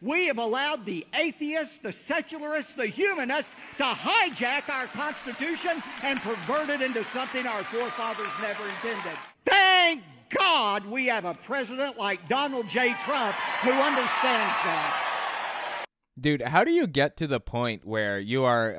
We have allowed the atheists, the secularists, the humanists to hijack our Constitution and pervert it into something our forefathers never intended. Thank God we have a president like Donald J. Trump who understands that. Dude, how do you get to the point where you are,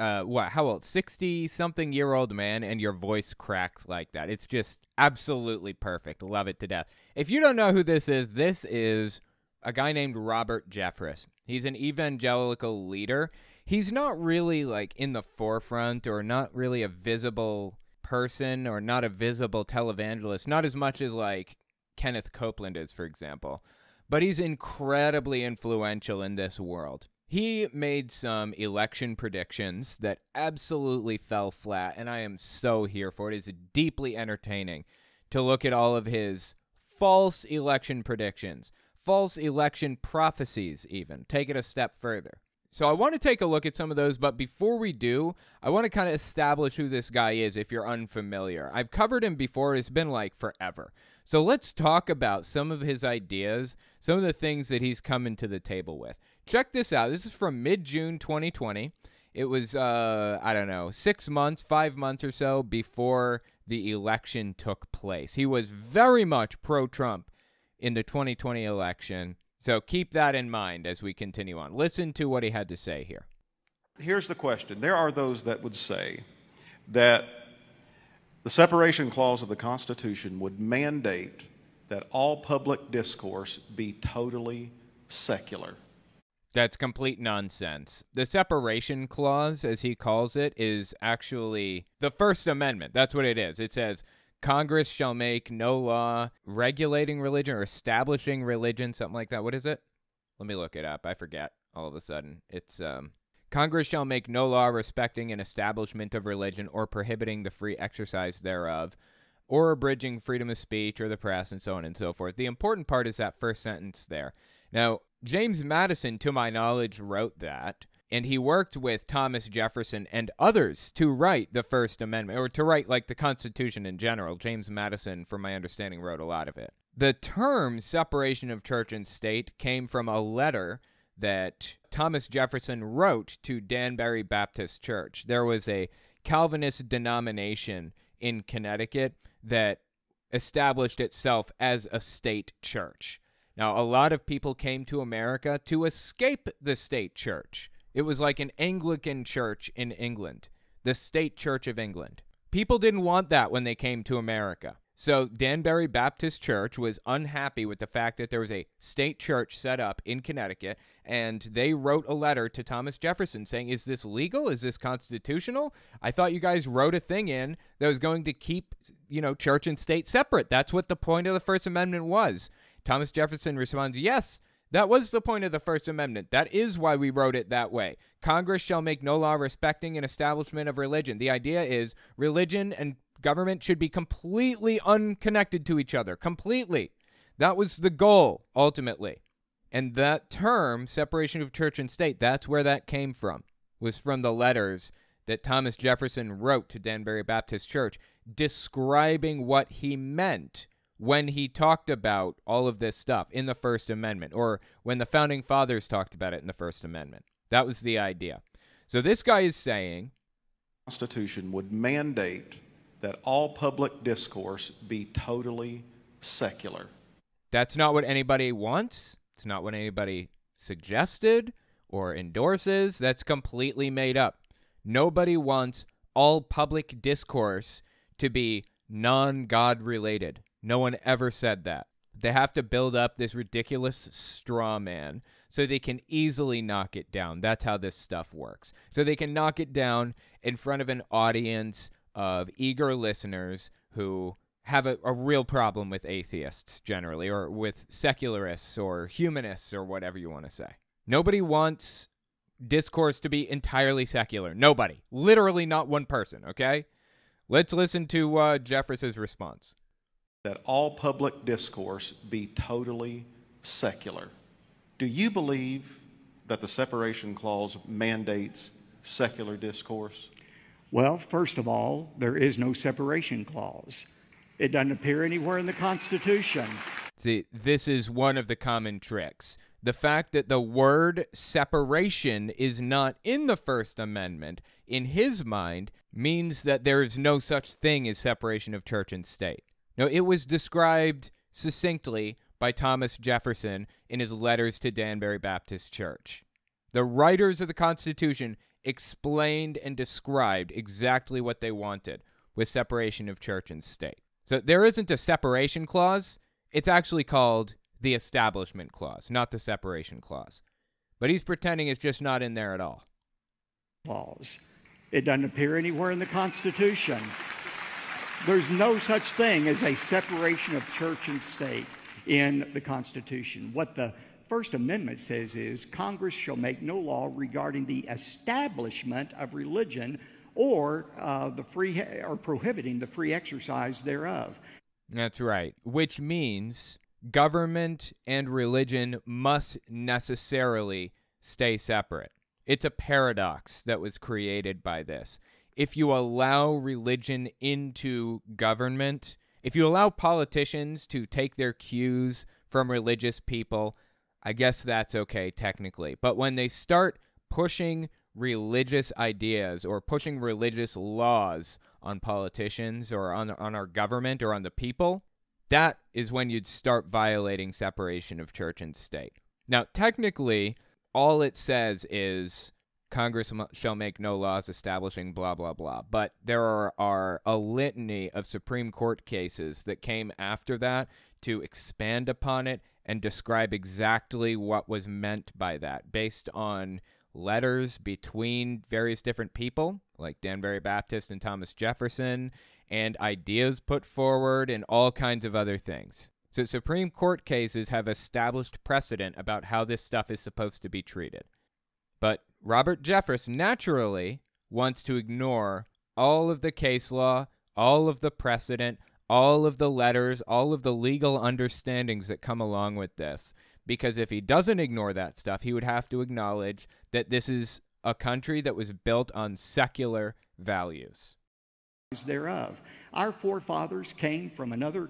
how old, 60-something-year-old man, and your voice cracks like that? It's just absolutely perfect. Love it to death. If you don't know who this is a guy named Robert Jeffress. He's an evangelical leader. He's not really, like, in the forefront or not really a visible person or not a visible televangelist, not as much as, like, Kenneth Copeland is, for example. But he's incredibly influential in this world. He made some election predictions that absolutely fell flat, and I am so here for it. It is deeply entertaining to look at all of his false election predictions, false election prophecies even. Take it a step further. So I want to take a look at some of those, but before we do, I want to kind of establish who this guy is if you're unfamiliar. I've covered him before. It's been like forever. So let's talk about some of his ideas, some of the things that he's coming to the table with. Check this out. This is from mid-June 2020. It was, 5 months or so before the election took place. He was very much pro-Trump in the 2020 election. So keep that in mind as we continue on. Listen to what he had to say here. Here's the question. There are those that would say that the separation clause of the Constitution would mandate that all public discourse be totally secular. That's complete nonsense. The separation clause, as he calls it, is actually the First Amendment. That's what it is. It says, Congress shall make no law regulating religion or establishing religion, something like that. What is it? Let me look it up. I forget all of a sudden. It's Congress shall make no law respecting an establishment of religion or prohibiting the free exercise thereof or abridging freedom of speech or the press and so on and so forth. The important part is that first sentence there. Now, James Madison, to my knowledge, wrote that, and he worked with Thomas Jefferson and others to write the First Amendment, or to write, like, the Constitution in general. James Madison, from my understanding, wrote a lot of it. The term separation of church and state came from a letter that Thomas Jefferson wrote to Danbury Baptist Church. There was a Calvinist denomination in Connecticut that established itself as a state church. Now, a lot of people came to America to escape the state church. It was like an Anglican church in England, the state church of England. People didn't want that when they came to America. So Danbury Baptist Church was unhappy with the fact that there was a state church set up in Connecticut, and they wrote a letter to Thomas Jefferson saying, is this legal? Is this constitutional? I thought you guys wrote a thing in that was going to keep, church and state separate. That's what the point of the First Amendment was. Thomas Jefferson responds, yes, that was the point of the First Amendment. That is why we wrote it that way. Congress shall make no law respecting an establishment of religion. The idea is religion and government should be completely unconnected to each other. Completely. That was the goal, ultimately. And that term, separation of church and state, that's where that came from. Was from the letters that Thomas Jefferson wrote to Danbury Baptist Church describing what he meant when he talked about all of this stuff in the First Amendment, or when the Founding Fathers talked about it in the First Amendment. That was the idea. So this guy is saying the Constitution would mandate that all public discourse be totally secular. That's not what anybody wants. It's not what anybody suggested or endorses. That's completely made up. Nobody wants all public discourse to be non-God related. No one ever said that. They have to build up this ridiculous straw man so they can easily knock it down. That's how this stuff works. So they can knock it down in front of an audience of eager listeners who have a real problem with atheists generally, or with secularists or humanists or whatever you want to say. Nobody wants discourse to be entirely secular. Nobody. Literally not one person, okay? Let's listen to Jefferson's response. That all public discourse be totally secular. Do you believe that the separation clause mandates secular discourse? Well, first of all, there is no separation clause. It doesn't appear anywhere in the Constitution. See, this is one of the common tricks. The fact that the word separation is not in the First Amendment, in his mind, means that there is no such thing as separation of church and state. Now, it was described succinctly by Thomas Jefferson in his letters to Danbury Baptist Church. The writers of the Constitution explained and described exactly what they wanted with separation of church and state. So there isn't a separation clause. It's actually called the Establishment Clause, not the Separation Clause. But he's pretending it's just not in there at all. Clause. It doesn't appear anywhere in the Constitution. There's no such thing as a separation of church and state in the Constitution. What the First Amendment says is Congress shall make no law regarding the establishment of religion or prohibiting the free exercise thereof. That's right, which means government and religion must necessarily stay separate. It's a paradox that was created by this. If you allow religion into government, if you allow politicians to take their cues from religious people, I guess that's okay technically. But when they start pushing religious ideas or pushing religious laws on politicians or on our government or on the people, that is when you'd start violating separation of church and state. Now, technically, all it says is Congress shall make no laws establishing blah, blah, blah. But there are a litany of Supreme Court cases that came after that to expand upon it and describe exactly what was meant by that based on letters between various different people, like Danbury Baptist and Thomas Jefferson, and ideas put forward and all kinds of other things. So Supreme Court cases have established precedent about how this stuff is supposed to be treated. But Robert Jeffress naturally wants to ignore all of the case law, all of the precedent, all of the letters, all of the legal understandings that come along with this. Because if he doesn't ignore that stuff, he would have to acknowledge that this is a country that was built on secular values. Thereof. Our forefathers came from another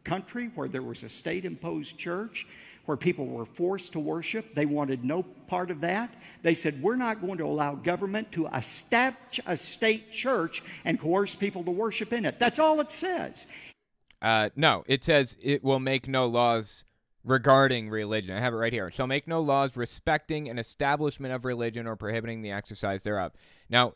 country where there was a state-imposed church, where people were forced to worship. They wanted no part of that. They said, we're not going to allow government to establish a state church and coerce people to worship in it. That's all it says. No, it says it will make no laws regarding religion. I have it right here. Shall make no laws respecting an establishment of religion or prohibiting the exercise thereof. Now,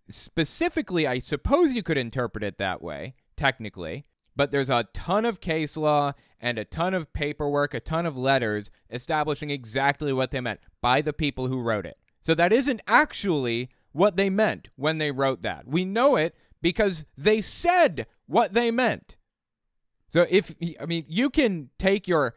specifically, I suppose you could interpret it that way, technically, but there's a ton of case law and a ton of paperwork, a ton of letters establishing exactly what they meant by the people who wrote it. So that isn't actually what they meant when they wrote that. We know it because they said what they meant. So you can take your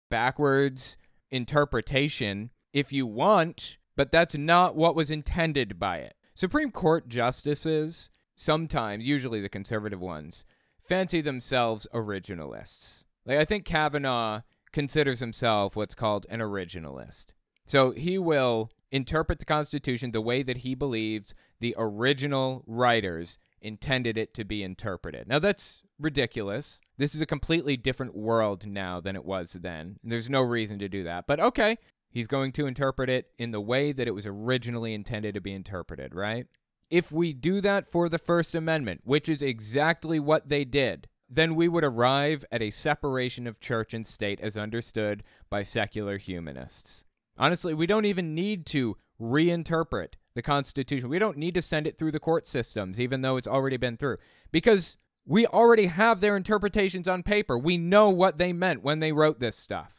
backwards interpretation if you want, but that's not what was intended by it. Supreme Court justices, sometimes, usually the conservative ones, fancy themselves originalists. Like, I think Kavanaugh considers himself what's called an originalist. So he will interpret the Constitution the way that he believes the original writers intended it to be interpreted. Now, that's ridiculous. This is a completely different world now than it was then. There's no reason to do that. But okay, he's going to interpret it in the way that it was originally intended to be interpreted, right? If we do that for the First Amendment, which is exactly what they did, then we would arrive at a separation of church and state as understood by secular humanists. Honestly, we don't even need to reinterpret the Constitution. We don't need to send it through the court systems, even though it's already been through, because we already have their interpretations on paper. We know what they meant when they wrote this stuff.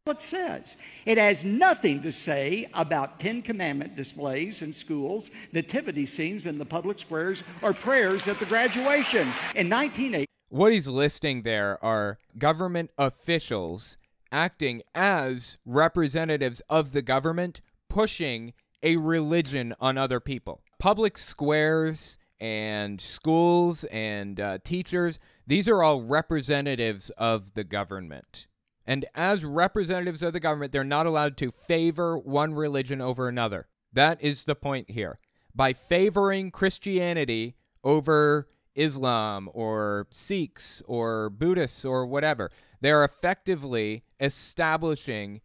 It says it has nothing to say about Ten Commandment displays in schools, nativity scenes in the public squares, or prayers at the graduation. In 1980, what he's listing there are government officials acting as representatives of the government, pushing a religion on other people. Public squares and schools and teachers, these are all representatives of the government. And as representatives of the government, they're not allowed to favor one religion over another. That is the point here. By favoring Christianity over Islam or Sikhs or Buddhists or whatever, they're effectively establishing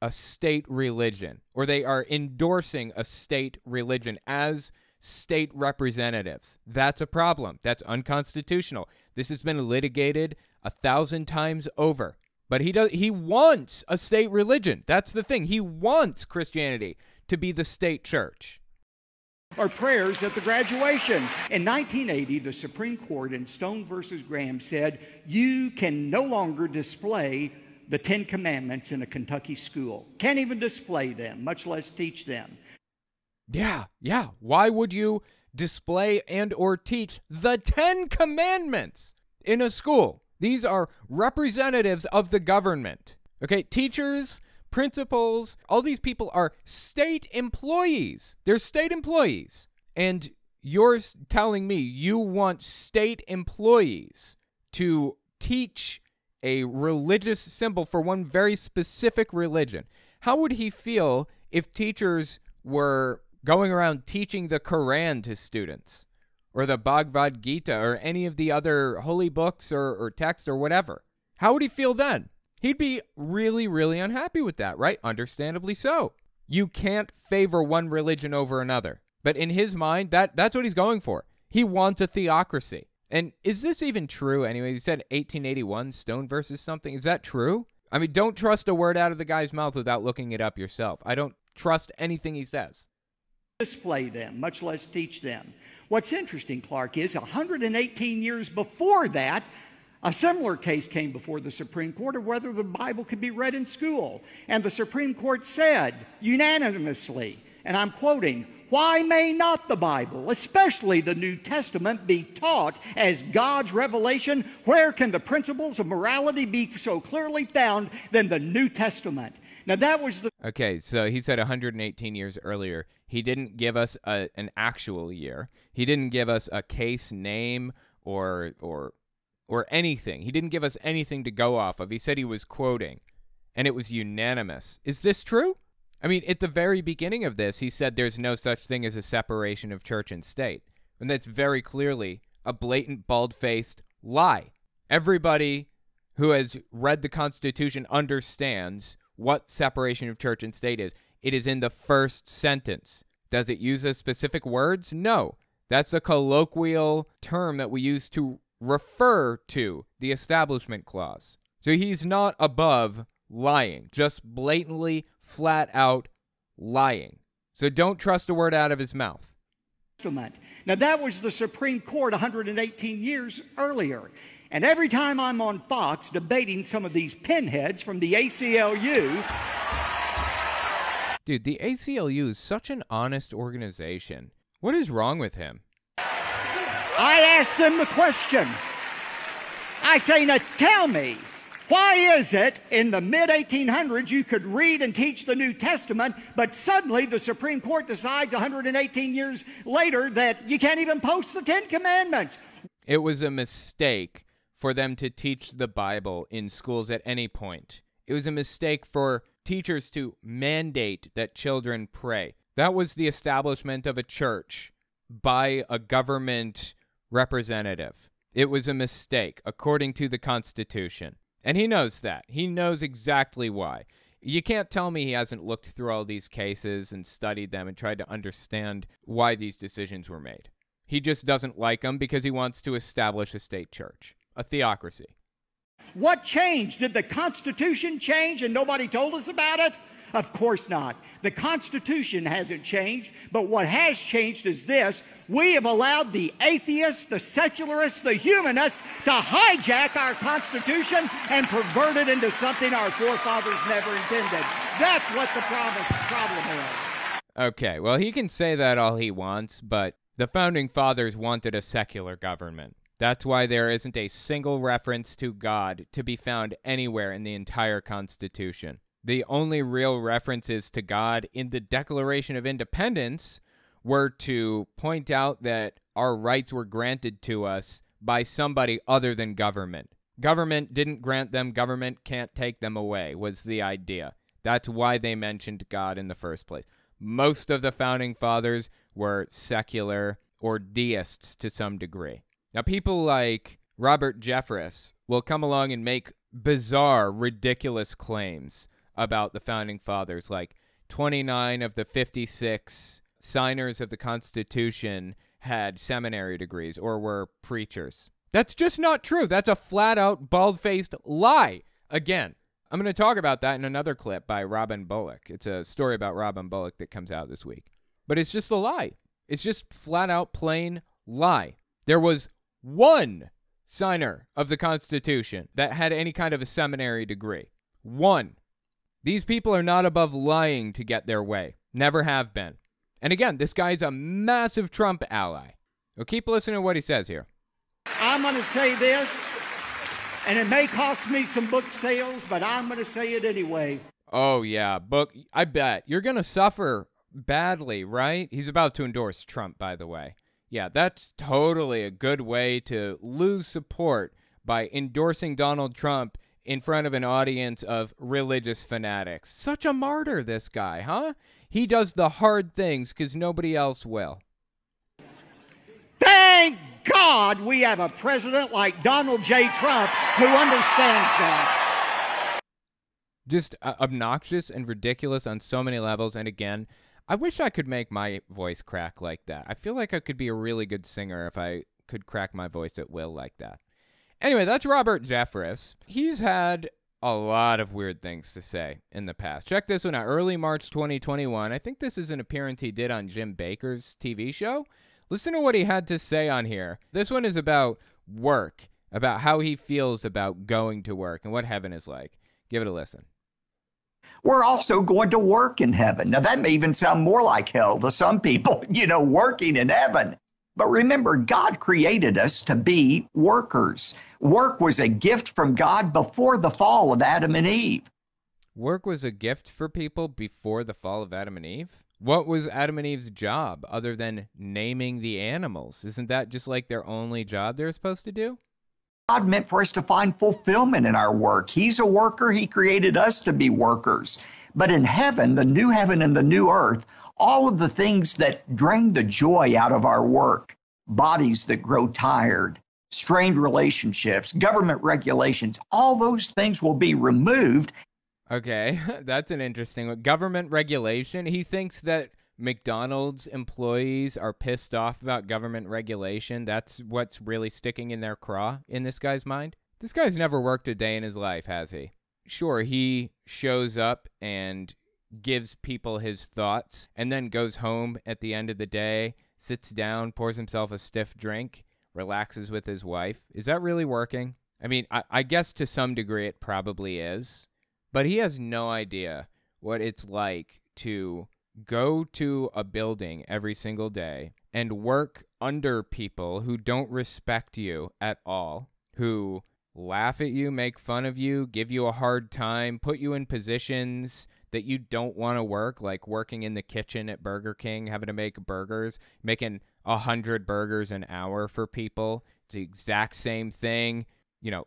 a state religion, or they are endorsing a state religion as state representatives. That's a problem. That's unconstitutional. This has been litigated 1,000 times over. But he wants a state religion. That's the thing. He wants Christianity to be the state church. Or prayers at the graduation. In 1980, the Supreme Court in Stone versus Graham said, you can no longer display the Ten Commandments in a Kentucky school. Can't even display them, much less teach them. Yeah. Why would you display and or teach the Ten Commandments in a school? These are representatives of the government. Okay, teachers, principals, all these people are state employees. They're state employees. And you're telling me you want state employees to teach a religious symbol for one very specific religion. How would he feel if teachers were going around teaching the Quran to students, or the Bhagavad Gita, or any of the other holy books or texts or whatever? How would he feel then? He'd be really, really unhappy with that, right? Understandably so. You can't favor one religion over another. But in his mind, that's what he's going for. He wants a theocracy. And is this even true anyway? He said 1881, Stone versus something. Is that true? I mean, don't trust a word out of the guy's mouth without looking it up yourself. I don't trust anything he says. Display them, much less teach them. What's interesting, Clark, is 118 years before that, a similar case came before the Supreme Court of whether the Bible could be read in school. And the Supreme Court said unanimously, and I'm quoting, why may not the Bible, especially the New Testament, be taught as God's revelation? Where can the principles of morality be so clearly found than the New Testament? Now that was the... Okay, so he said 118 years earlier. He didn't give us an actual year. He didn't give us a case name or anything. He didn't give us anything to go off of. He said he was quoting, and it was unanimous. Is this true? I mean, at the very beginning of this, he said there's no such thing as a separation of church and state. And that's very clearly a blatant, bald-faced lie. Everybody who has read the Constitution understands what separation of church and state is. It is in the first sentence. Does it use a specific words? No. That's a colloquial term that we use to refer to the Establishment Clause. So he's not above lying, just blatantly, flat out lying. So don't trust a word out of his mouth. Now that was the Supreme Court 118 years earlier. And every time I'm on Fox debating some of these pinheads from the ACLU... Dude, the ACLU is such an honest organization. What is wrong with him? I asked them the question. I say, now tell me, why is it in the mid-1800s you could read and teach the New Testament, but suddenly the Supreme Court decides 118 years later that you can't even post the Ten Commandments? It was a mistake for them to teach the Bible in schools at any point. It was a mistake for teachers to mandate that children pray. That was the establishment of a church by a government representative. It was a mistake, according to the Constitution. And he knows that. He knows exactly why. You can't tell me he hasn't looked through all these cases and studied them and tried to understand why these decisions were made. He just doesn't like them because he wants to establish a state church, a theocracy. What changed? Did the Constitution change and nobody told us about it? Of course not. The Constitution hasn't changed, but what has changed is this. We have allowed the atheists, the secularists, the humanists to hijack our Constitution and pervert it into something our forefathers never intended. That's what the problem is. Okay, well, he can say that all he wants, but the Founding Fathers wanted a secular government. That's why there isn't a single reference to God to be found anywhere in the entire Constitution. The only real references to God in the Declaration of Independence were to point out that our rights were granted to us by somebody other than government. Government didn't grant them, government can't take them away, was the idea. That's why they mentioned God in the first place. Most of the Founding Fathers were secular or deists to some degree. Now, people like Robert Jeffress will come along and make bizarre, ridiculous claims about the Founding Fathers. Like 29 of the 56 signers of the Constitution had seminary degrees or were preachers. That's just not true. That's a flat-out, bald-faced lie. Again, I'm going to talk about that in another clip by Robin Bullock. It's a story about Robin Bullock that comes out this week. But it's just a lie. It's just flat-out, plain lie. There was one signer of the Constitution that had any kind of a seminary degree. One. These people are not above lying to get their way. Never have been. And again, this guy's a massive Trump ally. So keep listening to what he says here. I'm going to say this, and it may cost me some book sales, but I'm going to say it anyway. Oh, yeah, book. I bet. You're going to suffer badly, right? He's about to endorse Trump, by the way. Yeah, that's totally a good way to lose support by endorsing Donald Trump in front of an audience of religious fanatics. Such a martyr, this guy, huh? He does the hard things because nobody else will. Thank God we have a president like Donald J. Trump who understands that. Just obnoxious and ridiculous on so many levels. And again, I wish I could make my voice crack like that. I feel like I could be a really good singer if I could crack my voice at will like that. Anyway, that's Robert Jeffress. He's had a lot of weird things to say in the past. Check this one out. Early March 2021. I think this is an appearance he did on Jim Bakker's TV show. Listen to what he had to say on here. This one is about work, about how he feels about going to work and what heaven is like. Give it a listen. We're also going to work in heaven. Now, that may even sound more like hell to some people, working in heaven. But remember, God created us to be workers. Work was a gift from God before the fall of Adam and Eve. Work was a gift for people before the fall of Adam and Eve? What was Adam and Eve's job other than naming the animals? Isn't that just like their only job they're supposed to do? God meant for us to find fulfillment in our work. He's a worker. He created us to be workers. But in heaven, the new heaven and the new earth, all of the things that drain the joy out of our work, bodies that grow tired, strained relationships, government regulations, all those things will be removed. Okay, that's an interesting one. Government regulation? He thinks that McDonald's employees are pissed off about government regulation. That's what's really sticking in their craw in this guy's mind. This guy's never worked a day in his life, has he? Sure, he shows up and gives people his thoughts and then goes home at the end of the day, sits down, pours himself a stiff drink, relaxes with his wife. Is that really working? I mean, I guess to some degree it probably is, but he has no idea what it's like to go to a building every single day and work under people who don't respect you at all, who laugh at you, make fun of you, give you a hard time, put you in positions that you don't want to work, like working in the kitchen at Burger King, having to make burgers, making 100 burgers an hour for people. It's the exact same thing.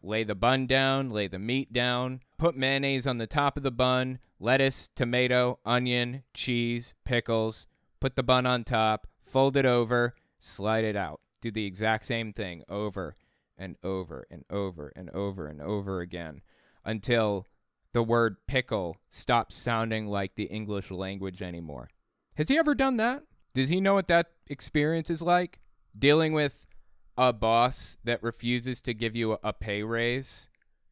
Lay the bun down, lay the meat down, put mayonnaise on the top of the bun, lettuce, tomato, onion, cheese, pickles, put the bun on top, fold it over, slide it out. Do the exact same thing over and over and over and over and over again until the word pickle stops sounding like the English language anymore. Has he ever done that? Does he know what that experience is like? Dealing with a boss that refuses to give you a pay raise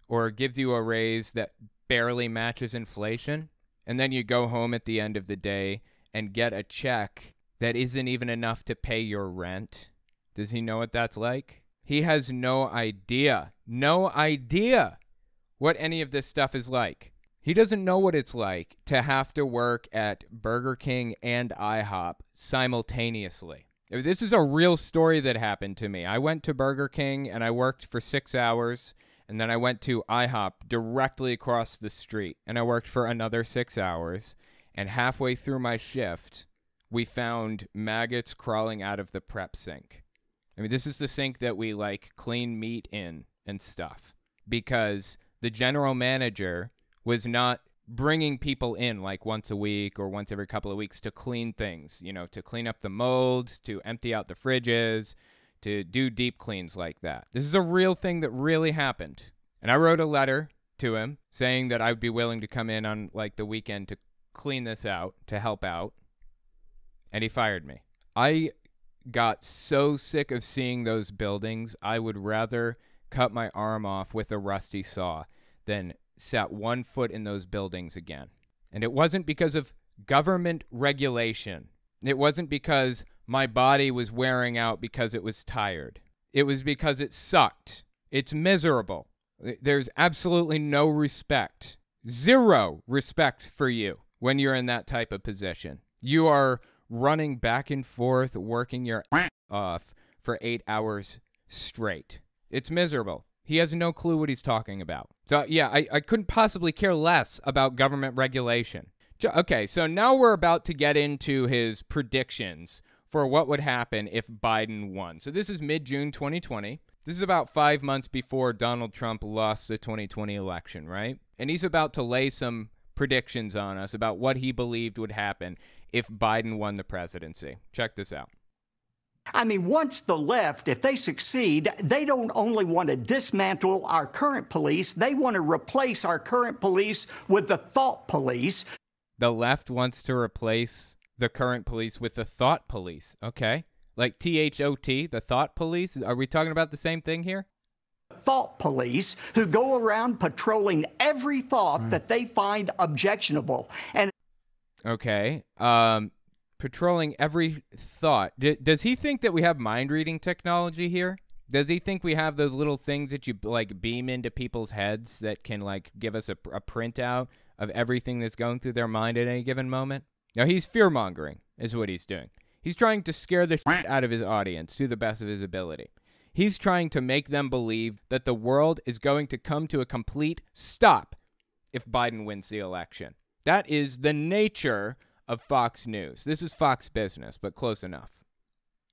or gives you a raise that barely matches inflation, and then you go home at the end of the day and get a check that isn't even enough to pay your rent. Does he know what that's like? He has no idea what any of this stuff is like. He doesn't know what it's like to have to work at Burger King and IHOP simultaneously. This is a real story that happened to me. I went to Burger King and I worked for 6 hours, and then I went to IHOP directly across the street and I worked for another 6 hours, and halfway through my shift, we found maggots crawling out of the prep sink. I mean, this is the sink that we clean meat in and stuff, because the general manager was not bringing people in once a week or once every couple of weeks to clean things, to clean up the molds, to empty out the fridges, to do deep cleans like that. This is a real thing that really happened. And I wrote a letter to him saying that I would be willing to come in on like the weekend to clean this out, to help out. And he fired me. I got so sick of seeing those buildings, I would rather cut my arm off with a rusty saw than set one foot in those buildings again. And it wasn't because of government regulation. It wasn't because my body was wearing out because it was tired. It was because it sucked. It's miserable. There's absolutely no respect. Zero respect for you when you're in that type of position. You are running back and forth, working your off for 8 hours straight. It's miserable. He has no clue what he's talking about. So, yeah, I couldn't possibly care less about government regulation. Okay, so now we're about to get into his predictions for what would happen if Biden won. So this is mid-June 2020. This is about 5 months before Donald Trump lost the 2020 election, right? And he's about to lay some predictions on us about what he believed would happen if Biden won the presidency. Check this out. I mean, once the left, if they succeed, they don't only want to dismantle our current police, they want to replace our current police with the thought police. The left wants to replace the current police with the thought police. Okay. Like THOT, the thought police? Are we talking about the same thing here? Thought police who go around patrolling every thought that they find objectionable. And okay. Patrolling every thought. Does he think that we have mind-reading technology here? Does he think we have those little things that you like beam into people's heads that can like give us a printout of everything that's going through their mind at any given moment? No, he's fear-mongering is what he's doing. He's trying to scare the shit out of his audience to the best of his ability. He's trying to make them believe that the world is going to come to a complete stop if Biden wins the election. That is the nature of Fox News. This is Fox Business, but close enough.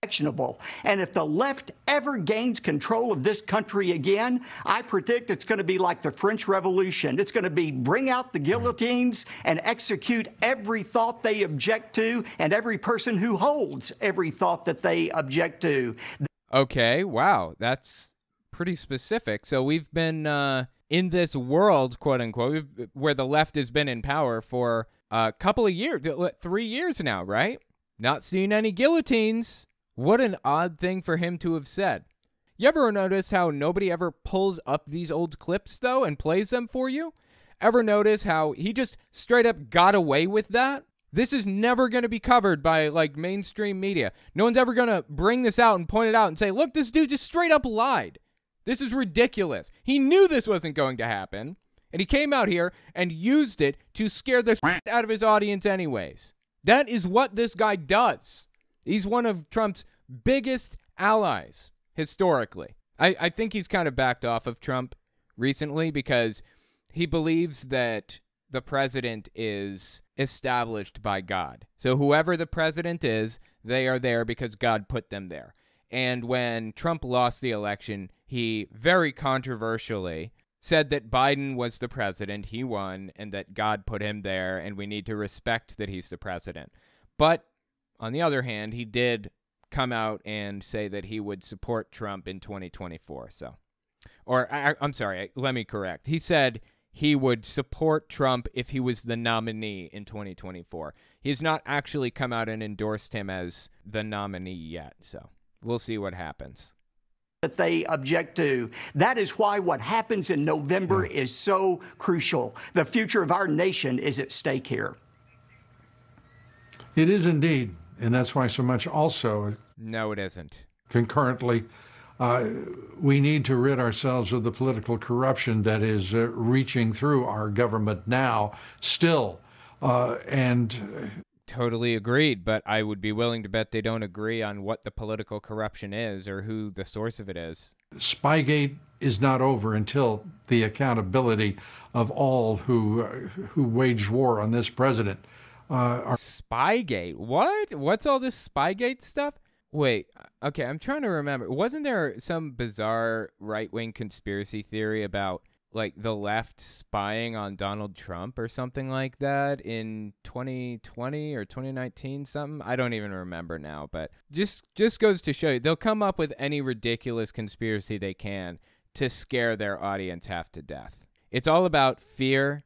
Actionable. And if the left ever gains control of this country again, I predict it's going to be like the French Revolution. It's going to be bring out the guillotines and execute every thought they object to and every person who holds every thought that they object to. Okay, wow, that's pretty specific. So we've been in this world, quote unquote, where the left has been in power for a couple of years, 3 years now, right? Not seeing any guillotines. What an odd thing for him to have said. You ever notice how nobody ever pulls up these old clips, though, and plays them for you? Ever notice how he just straight up got away with that? This is never going to be covered by, like, mainstream media. No one's ever going to bring this out and point it out and say, look, this dude just straight up lied. This is ridiculous. He knew this wasn't going to happen, and he came out here and used it to scare the shit out of his audience anyways. That is what this guy does. He's one of Trump's biggest allies, historically. I think he's kind of backed off of Trump recently because he believes that the president is established by God. So whoever the president is, they are there because God put them there. And when Trump lost the election, he very controversially said that Biden was the president, he won, and that God put him there, and we need to respect that he's the president. But on the other hand, he did come out and say that he would support Trump in 2024. So, I'm sorry, let me correct. He said he would support Trump if he was the nominee in 2024. He's not actually come out and endorsed him as the nominee yet. So we'll see what happens. That they object to. That is why what happens in November is so crucial. The future of our nation is at stake here. It is indeed. And that's why so much also. No, it isn't. Concurrently, we need to rid ourselves of the political corruption that is reaching through our government now still. Totally agreed, but I would be willing to bet they don't agree on what the political corruption is or who the source of it is. Spygate is not over until the accountability of all who waged war on this president. Spygate? What? What's all this Spygate stuff? Wait, okay, I'm trying to remember. Wasn't there some bizarre right-wing conspiracy theory about, like, the left spying on Donald Trump or something like that in 2020 or 2019 something? I don't even remember now, but just goes to show you, they'll come up with any ridiculous conspiracy they can to scare their audience half to death. It's all about fear,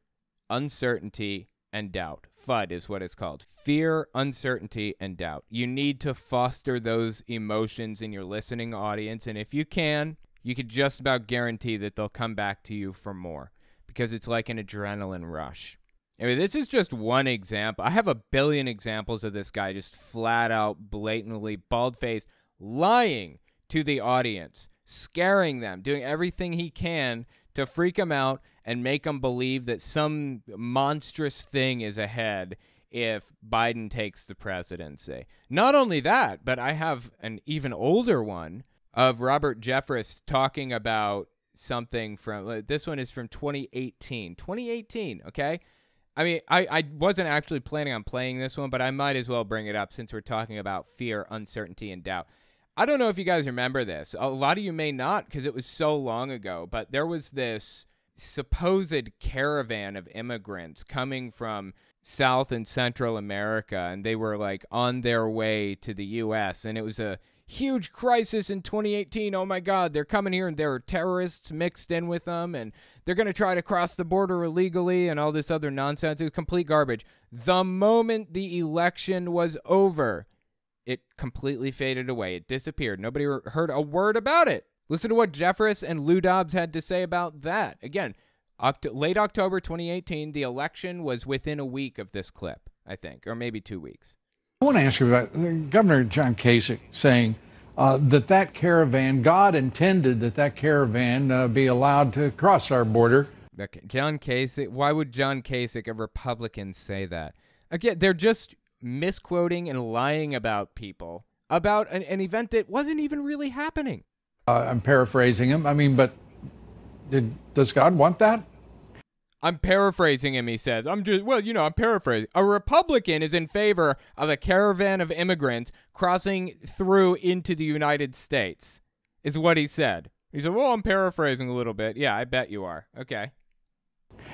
uncertainty, and doubt. FUD is what it's called. Fear, uncertainty, and doubt. You need to foster those emotions in your listening audience, and if you can, you could just about guarantee that they'll come back to you for more, because it's like an adrenaline rush. I mean, this is just one example. I have a billion examples of this guy just flat out, blatantly, bald-faced, lying to the audience, scaring them, doing everything he can to freak them out and make them believe that some monstrous thing is ahead if Biden takes the presidency. Not only that, but I have an even older one of Robert Jeffress talking about something from, this one is from 2018. 2018, okay? I mean, I wasn't actually planning on playing this one, but I might as well bring it up since we're talking about fear, uncertainty, and doubt. I don't know if you guys remember this. A lot of you may not because it was so long ago, but there was this supposed caravan of immigrants coming from South and Central America, and they were like on their way to the U.S., and it was a huge crisis in 2018. Oh my God, they're coming here and there are terrorists mixed in with them, and they're going to try to cross the border illegally and all this other nonsense. It was complete garbage. The moment the election was over, it completely faded away. It disappeared. Nobody heard a word about it. Listen to what Jeffress and Lou Dobbs had to say about that. Again, late October 2018, the election was within a week of this clip, I think, or maybe 2 weeks. I want to ask you about Governor John Kasich saying that caravan, God intended that caravan be allowed to cross our border. John Kasich, why would John Kasich, a Republican, say that? Again, they're just misquoting and lying about people, about an event that wasn't even really happening. I'm paraphrasing him. I mean, but does God want that? I'm paraphrasing him, he says. I'm paraphrasing. A Republican is in favor of a caravan of immigrants crossing through into the United States, is what he said. He said, well, I'm paraphrasing a little bit. Yeah, I bet you are. Okay.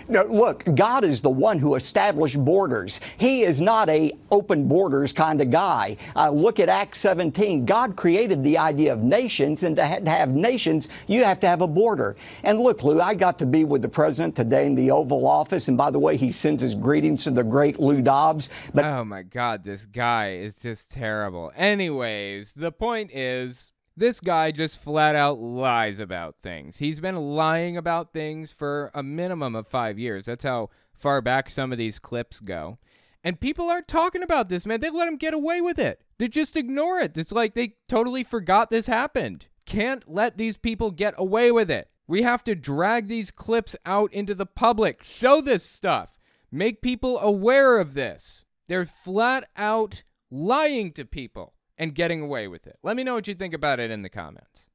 No, look, God is the one who established borders. He is not a open borders kind of guy. Look at Acts 17. God created the idea of nations, and to have nations, you have to have a border. And look, Lou, I got to be with the president today in the Oval Office, and by the way, he sends his greetings to the great Lou Dobbs. But oh my God, this guy is just terrible. Anyways, the point is, this guy just flat out lies about things. He's been lying about things for a minimum of 5 years. That's how far back some of these clips go. And people aren't talking about this, man. They let him get away with it. They just ignore it. It's like they totally forgot this happened. Can't let these people get away with it. We have to drag these clips out into the public. Show this stuff. Make people aware of this. They're flat out lying to people and getting away with it. Let me know what you think about it in the comments.